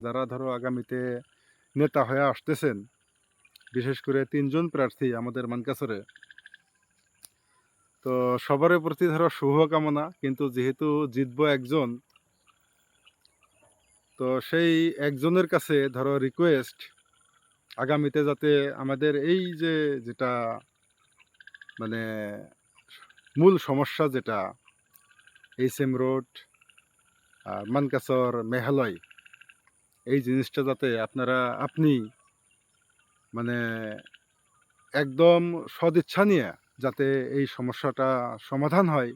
যারা ধরো আগামীতে নেতা হয়ে আসতেছেন, বিশেষ করে ৩ জন প্রার্থী আমাদের মানকাছরে। তো সবার প্রতি ধরো শুভকামনা, কিন্তু যেহেতু জিতবো একজন, তো সেই একজনের কাছে ধরো রিকোয়েস্ট, আগামীতে যাতে আমাদের এই যে যেটা মানে মূল সমস্যা যেটা এইচএম রোড আর মানকাছর মেঘালয়, এই জিনিসটা যাতে আপনি মানে একদম সদিচ্ছা নিয়ে যাতে এই সমস্যাটা সমাধান হয়,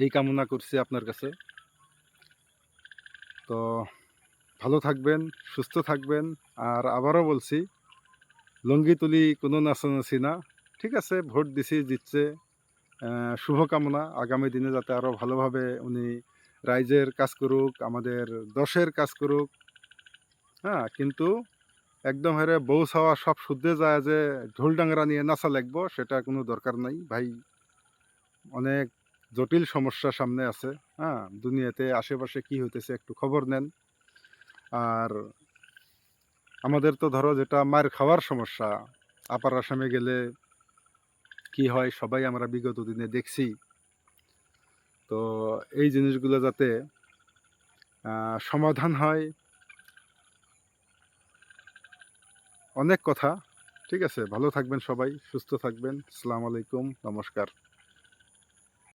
এই কামনা করছি আপনার কাছে। তো ভালো থাকবেন, সুস্থ থাকবেন। আর আবারও বলছি, লঙ্গি তুলি কোনো নাচানাচি না। ঠিক আছে, ভোট দিছি, জিতছে, শুভকামনা। আগামী দিনে যাতে আরও ভালোভাবে উনি রাইজের কাজ করুক, আমাদের দশের কাজ করুক। হ্যাঁ, কিন্তু একদম হেরে বউ ছাওয়া সব শুদ্ধে যায় যে ঢোল ডাংরা নিয়ে নাচা লাগবো, সেটা কোনো দরকার নাই ভাই। অনেক জটিল সমস্যা সামনে আছে। হ্যাঁ, দুনিয়াতে আশেপাশে কি হইতেছে একটু খবর নেন। আর আমাদের তো ধরো যেটা মার খাওয়ার সমস্যা, আপার আসামে গেলে কি হয় সবাই আমরা বিগত দিনে দেখছি। তো এই জিনিসগুলো যাতে সমাধান হয়, অনেক কথা। ঠিক আছে, ভালো থাকবেন সবাই, সুস্থ থাকবেন। আসসালামু আলাইকুম, নমস্কার।